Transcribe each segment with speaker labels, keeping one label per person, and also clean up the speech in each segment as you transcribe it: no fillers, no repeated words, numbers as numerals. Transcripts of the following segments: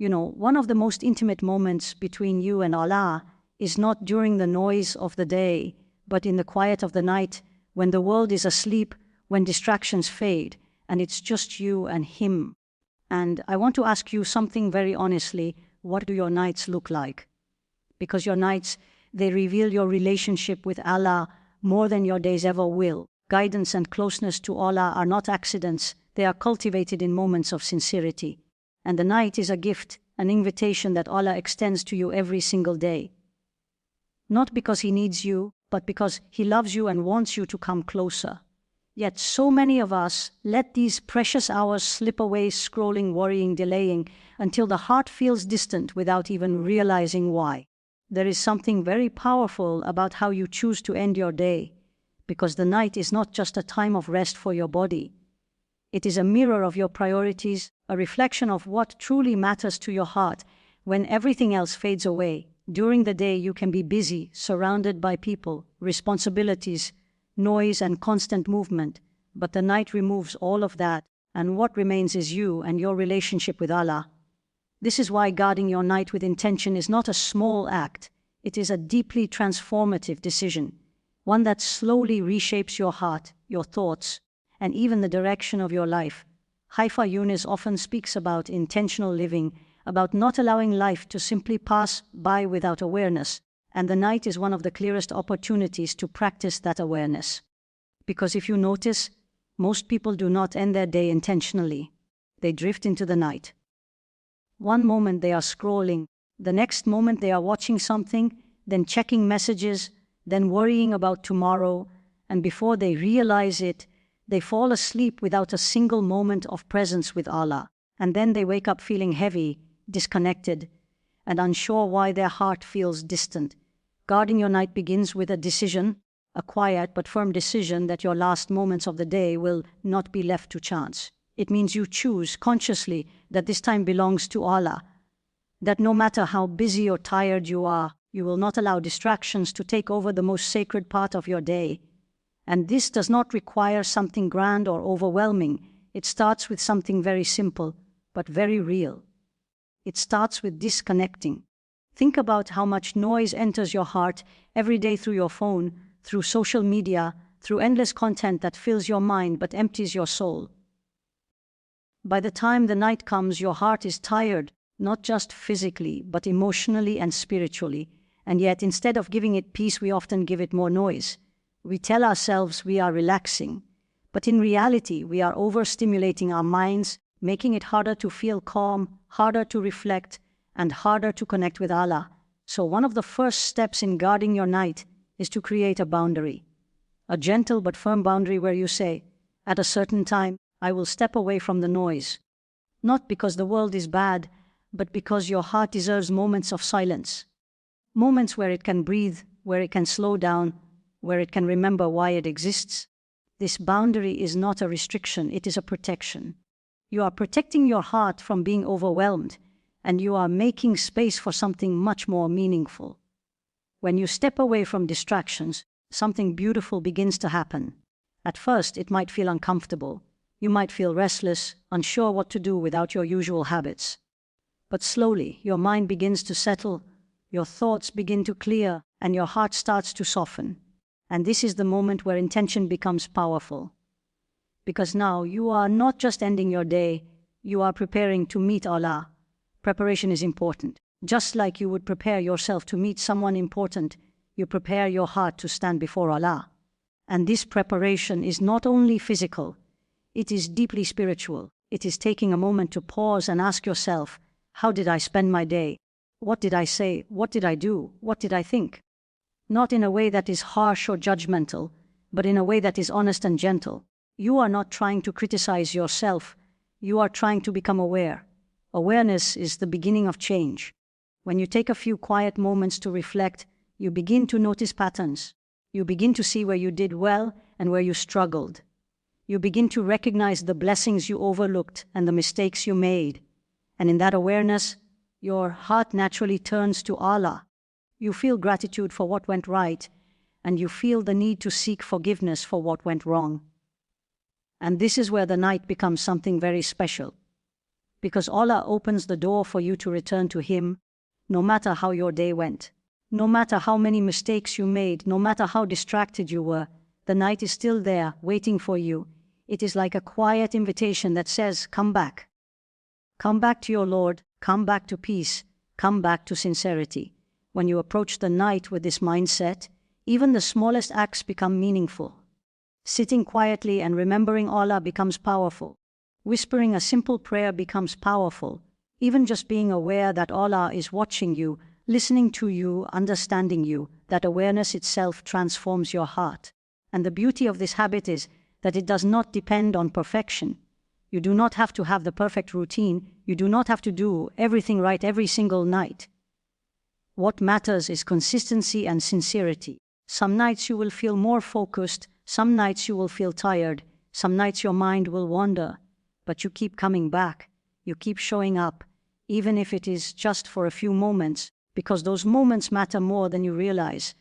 Speaker 1: One of the most intimate moments between you and Allah is not during the noise of the day, but in the quiet of the night, when the world is asleep, when distractions fade, and it's just you and Him. And I want to ask you something very honestly. What do your nights look like? Because your nights, they reveal your relationship with Allah more than your days ever will. Guidance and closeness to Allah are not accidents. They are cultivated in moments of sincerity. And the night is a gift, an invitation that Allah extends to you every single day. Not because He needs you, but because He loves you and wants you to come closer. Yet so many of us let these precious hours slip away, scrolling, worrying, delaying, until the heart feels distant without even realizing why. There is something very powerful about how you choose to end your day, because the night is not just a time of rest for your body. It is a mirror of your priorities, a reflection of what truly matters to your heart when everything else fades away. During the day you can be busy, surrounded by people, responsibilities, noise and constant movement, but the night removes all of that, and what remains is you and your relationship with Allah. This is why guarding your night with intention is not a small act. It is a deeply transformative decision, one that slowly reshapes your heart, your thoughts, and even the direction of your life. Haifaa Younis often speaks about intentional living, about not allowing life to simply pass by without awareness, and the night is one of the clearest opportunities to practice that awareness. Because if you notice, most people do not end their day intentionally. They drift into the night. One moment they are scrolling, the next moment they are watching something, then checking messages, then worrying about tomorrow, and before they realize it, they fall asleep without a single moment of presence with Allah, and then they wake up feeling heavy, disconnected, and unsure why their heart feels distant. Guarding your night begins with a decision, a quiet but firm decision that your last moments of the day will not be left to chance. It means you choose consciously that this time belongs to Allah, that no matter how busy or tired you are, you will not allow distractions to take over the most sacred part of your day. And this does not require something grand or overwhelming. It starts with something very simple, but very real. It starts with disconnecting. Think about how much noise enters your heart every day through your phone, through social media, through endless content that fills your mind but empties your soul. By the time the night comes, your heart is tired, not just physically, but emotionally and spiritually. And yet, instead of giving it peace, we often give it more noise. We tell ourselves we are relaxing, but in reality, we are overstimulating our minds, making it harder to feel calm, harder to reflect, and harder to connect with Allah. So one of the first steps in guarding your night is to create a boundary. A gentle but firm boundary where you say, at a certain time, I will step away from the noise. Not because the world is bad, but because your heart deserves moments of silence. Moments where it can breathe, where it can slow down, where it can remember why it exists. This boundary is not a restriction, it is a protection. You are protecting your heart from being overwhelmed, and you are making space for something much more meaningful. When you step away from distractions, something beautiful begins to happen. At first, it might feel uncomfortable. You might feel restless, unsure what to do without your usual habits. But slowly, your mind begins to settle, your thoughts begin to clear, and your heart starts to soften. And this is the moment where intention becomes powerful. Because now you are not just ending your day, you are preparing to meet Allah. Preparation is important. Just like you would prepare yourself to meet someone important, you prepare your heart to stand before Allah. And this preparation is not only physical, it is deeply spiritual. It is taking a moment to pause and ask yourself, how did I spend my day? What did I say? What did I do? What did I think? Not in a way that is harsh or judgmental, but in a way that is honest and gentle. You are not trying to criticize yourself. You are trying to become aware. Awareness is the beginning of change. When you take a few quiet moments to reflect, you begin to notice patterns. You begin to see where you did well and where you struggled. You begin to recognize the blessings you overlooked and the mistakes you made. And in that awareness, your heart naturally turns to Allah. You feel gratitude for what went right, and you feel the need to seek forgiveness for what went wrong. And this is where the night becomes something very special. Because Allah opens the door for you to return to Him, no matter how your day went. No matter how many mistakes you made, no matter how distracted you were, the night is still there, waiting for you. It is like a quiet invitation that says, come back. Come back to your Lord, come back to peace, come back to sincerity. When you approach the night with this mindset, even the smallest acts become meaningful. Sitting quietly and remembering Allah becomes powerful. Whispering a simple prayer becomes powerful. Even just being aware that Allah is watching you, listening to you, understanding you, that awareness itself transforms your heart. And the beauty of this habit is that it does not depend on perfection. You do not have to have the perfect routine. You do not have to do everything right every single night. What matters is consistency and sincerity. Some nights you will feel more focused, some nights you will feel tired, some nights your mind will wander, but you keep coming back, you keep showing up, even if it is just for a few moments, because those moments matter more than you realize.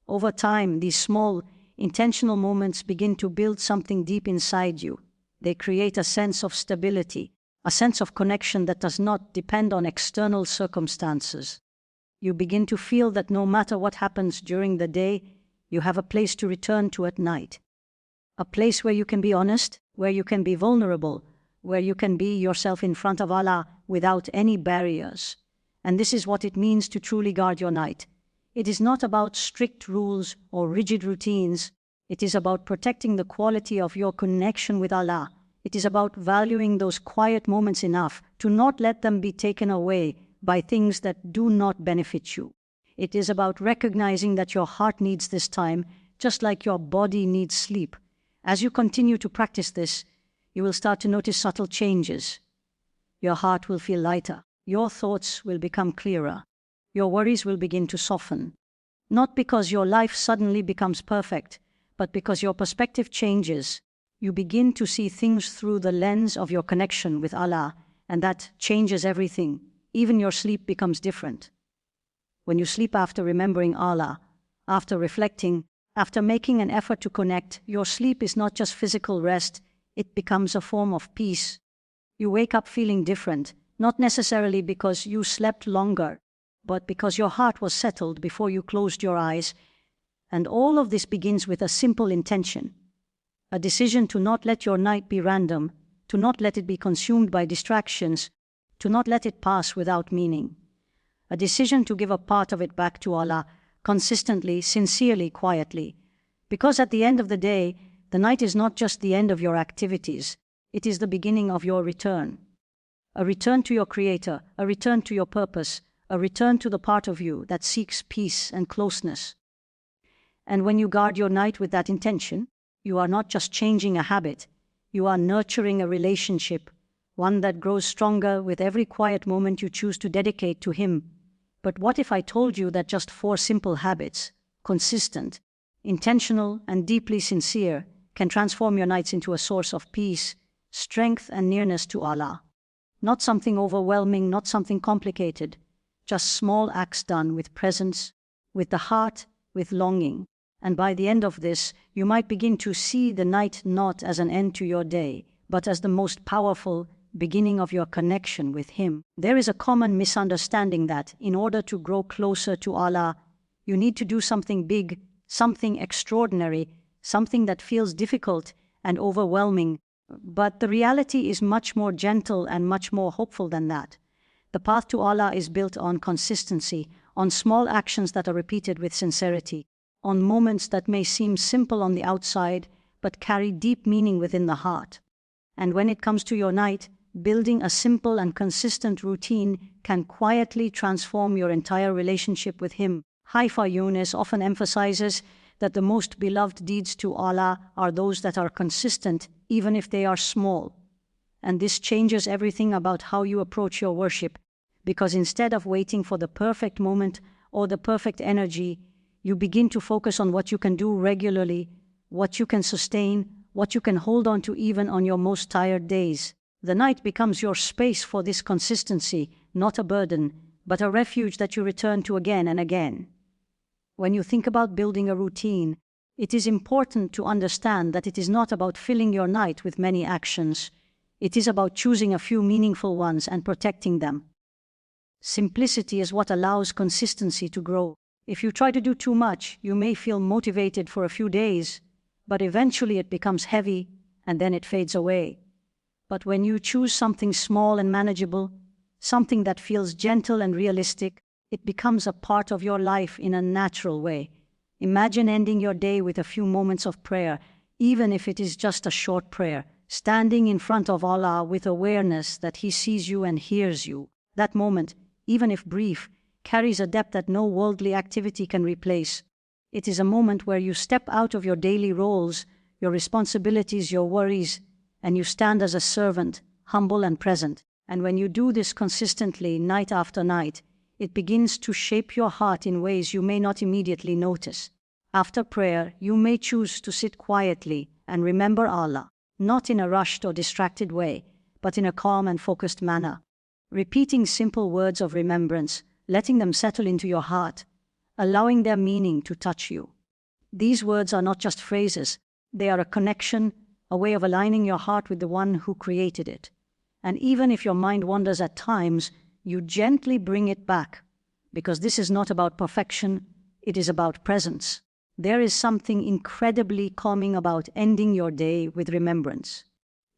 Speaker 1: Over time, these small, intentional moments begin to build something deep inside you. They create a sense of stability, a sense of connection that does not depend on external circumstances. You begin to feel that no matter what happens during the day, you have a place to return to at night. A place where you can be honest, where you can be vulnerable, where you can be yourself in front of Allah without any barriers. And this is what it means to truly guard your night. It is not about strict rules or rigid routines. It is about protecting the quality of your connection with Allah. It is about valuing those quiet moments enough to not let them be taken away by things that do not benefit you. It is about recognizing that your heart needs this time, just like your body needs sleep. As you continue to practice this, you will start to notice subtle changes. Your heart will feel lighter. Your thoughts will become clearer. Your worries will begin to soften. Not because your life suddenly becomes perfect, but because your perspective changes. You begin to see things through the lens of your connection with Allah, and that changes everything. Even your sleep becomes different. When you sleep after remembering Allah, after reflecting, after making an effort to connect, your sleep is not just physical rest, it becomes a form of peace. You wake up feeling different, not necessarily because you slept longer, but because your heart was settled before you closed your eyes. And all of this begins with a simple intention. A decision to not let your night be random, to not let it be consumed by distractions, to not let it pass without meaning. A decision to give a part of it back to Allah, consistently, sincerely, quietly. Because at the end of the day, the night is not just the end of your activities, it is the beginning of your return. A return to your Creator, a return to your purpose, a return to the part of you that seeks peace and closeness. And when you guard your night with that intention, you are not just changing a habit, you are nurturing a relationship, one that grows stronger with every quiet moment you choose to dedicate to Him. But what if I told you that just 4 simple habits, consistent, intentional, and deeply sincere, can transform your nights into a source of peace, strength, and nearness to Allah? Not something overwhelming, not something complicated, just small acts done with presence, with the heart, with longing. And by the end of this, you might begin to see the night not as an end to your day, but as the most powerful beginning of your connection with Him. There is a common misunderstanding that, in order to grow closer to Allah, you need to do something big, something extraordinary, something that feels difficult and overwhelming. But the reality is much more gentle and much more hopeful than that. The path to Allah is built on consistency, on small actions that are repeated with sincerity, on moments that may seem simple on the outside, but carry deep meaning within the heart. And when it comes to your night, building a simple and consistent routine can quietly transform your entire relationship with Him. Haifaa Younis often emphasizes that the most beloved deeds to Allah are those that are consistent, even if they are small. And this changes everything about how you approach your worship, because instead of waiting for the perfect moment or the perfect energy, you begin to focus on what you can do regularly, what you can sustain, what you can hold on to even on your most tired days. The night becomes your space for this consistency, not a burden, but a refuge that you return to again and again. When you think about building a routine, it is important to understand that it is not about filling your night with many actions. It is about choosing a few meaningful ones and protecting them. Simplicity is what allows consistency to grow. If you try to do too much, you may feel motivated for a few days, but eventually it becomes heavy and then it fades away. But when you choose something small and manageable, something that feels gentle and realistic, it becomes a part of your life in a natural way. Imagine ending your day with a few moments of prayer, even if it is just a short prayer, standing in front of Allah with awareness that He sees you and hears you. That moment, even if brief, carries a depth that no worldly activity can replace. It is a moment where you step out of your daily roles, your responsibilities, your worries, and you stand as a servant, humble and present. And when you do this consistently, night after night, it begins to shape your heart in ways you may not immediately notice. After prayer, you may choose to sit quietly and remember Allah, not in a rushed or distracted way, but in a calm and focused manner. Repeating simple words of remembrance, letting them settle into your heart, allowing their meaning to touch you. These words are not just phrases, they are a connection, a way of aligning your heart with the one who created it. And even if your mind wanders at times, you gently bring it back, because this is not about perfection, it is about presence. There is something incredibly calming about ending your day with remembrance.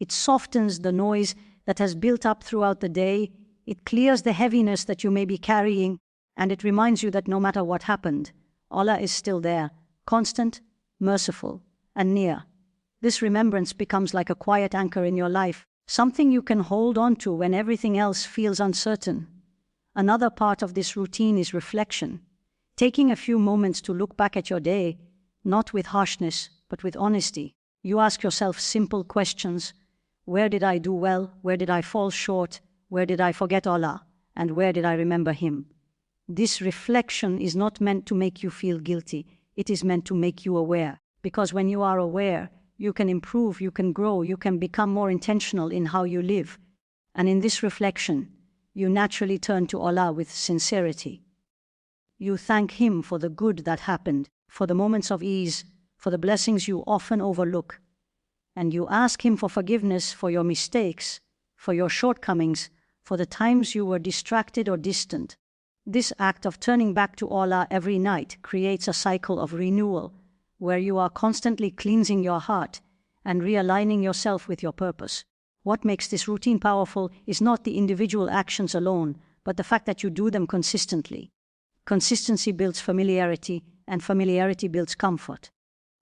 Speaker 1: It softens the noise that has built up throughout the day, it clears the heaviness that you may be carrying, and it reminds you that no matter what happened, Allah is still there, constant, merciful, and near. This remembrance becomes like a quiet anchor in your life, something you can hold on to when everything else feels uncertain. Another part of this routine is reflection. Taking a few moments to look back at your day, not with harshness, but with honesty. You ask yourself simple questions. Where did I do well? Where did I fall short? Where did I forget Allah? And where did I remember Him? This reflection is not meant to make you feel guilty. It is meant to make you aware. Because when you are aware, you can improve, you can grow, you can become more intentional in how you live. And in this reflection, you naturally turn to Allah with sincerity. You thank Him for the good that happened, for the moments of ease, for the blessings you often overlook. And you ask Him for forgiveness for your mistakes, for your shortcomings, for the times you were distracted or distant. This act of turning back to Allah every night creates a cycle of renewal, where you are constantly cleansing your heart and realigning yourself with your purpose. What makes this routine powerful is not the individual actions alone, but the fact that you do them consistently. Consistency builds familiarity, and familiarity builds comfort.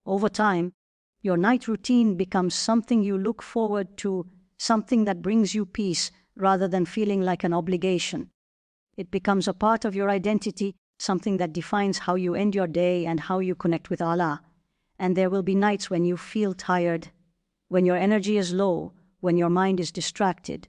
Speaker 1: Over time, your night routine becomes something you look forward to, something that brings you peace rather than feeling like an obligation. It becomes a part of your identity, something that defines how you end your day and how you connect with Allah. And there will be nights when you feel tired, when your energy is low, when your mind is distracted.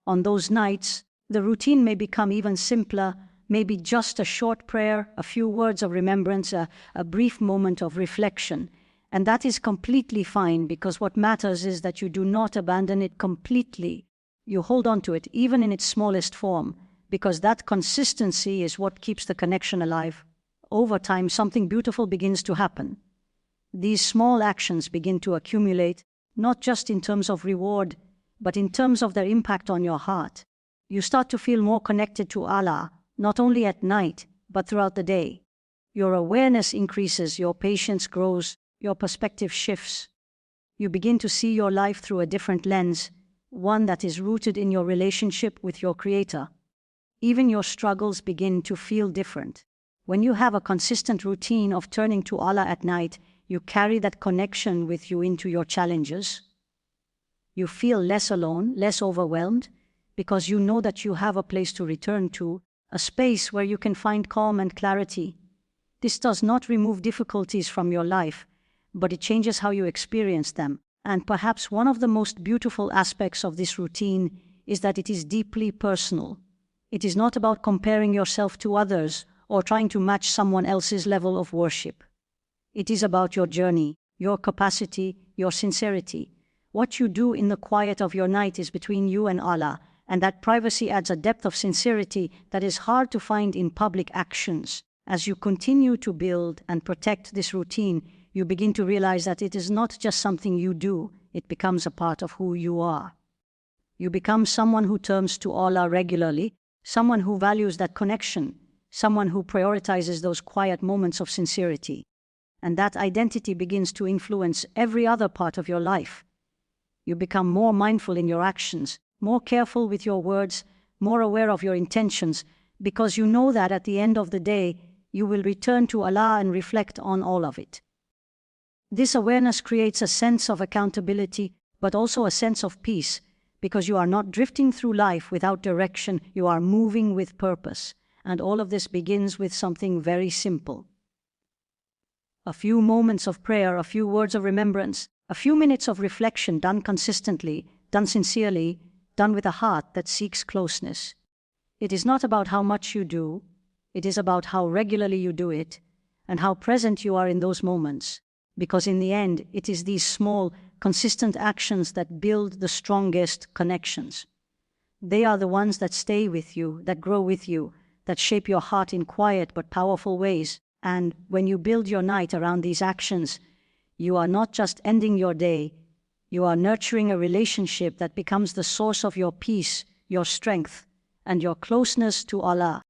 Speaker 1: On those nights, the routine may become even simpler, maybe just a short prayer, a few words of remembrance, a brief moment of reflection. And that is completely fine, because what matters is that you do not abandon it completely. You hold on to it, even in its smallest form, because that consistency is what keeps the connection alive. Over time, something beautiful begins to happen. These small actions begin to accumulate, not just in terms of reward, but in terms of their impact on your heart. You start to feel more connected to Allah, not only at night, but throughout the day. Your awareness increases, your patience grows, your perspective shifts. You begin to see your life through a different lens, one that is rooted in your relationship with your Creator. Even your struggles begin to feel different. When you have a consistent routine of turning to Allah at night, you carry that connection with you into your challenges. You feel less alone, less overwhelmed, because you know that you have a place to return to, a space where you can find calm and clarity. This does not remove difficulties from your life, but it changes how you experience them. And perhaps one of the most beautiful aspects of this routine is that it is deeply personal. It is not about comparing yourself to others or trying to match someone else's level of worship. It is about your journey, your capacity, your sincerity. What you do in the quiet of your night is between you and Allah, and that privacy adds a depth of sincerity that is hard to find in public actions. As you continue to build and protect this routine, you begin to realize that it is not just something you do, it becomes a part of who you are. You become someone who turns to Allah regularly, someone who values that connection, someone who prioritizes those quiet moments of sincerity. And that identity begins to influence every other part of your life. You become more mindful in your actions, more careful with your words, more aware of your intentions, because you know that at the end of the day, you will return to Allah and reflect on all of it. This awareness creates a sense of accountability, but also a sense of peace, because you are not drifting through life without direction, you are moving with purpose. And all of this begins with something very simple. A few moments of prayer, a few words of remembrance, a few minutes of reflection done consistently, done sincerely, done with a heart that seeks closeness. It is not about how much you do, it is about how regularly you do it, and how present you are in those moments. Because in the end, it is these small, consistent actions that build the strongest connections. They are the ones that stay with you, that grow with you, that shape your heart in quiet but powerful ways. And when you build your night around these actions, you are not just ending your day, you are nurturing a relationship that becomes the source of your peace, your strength, and your closeness to Allah.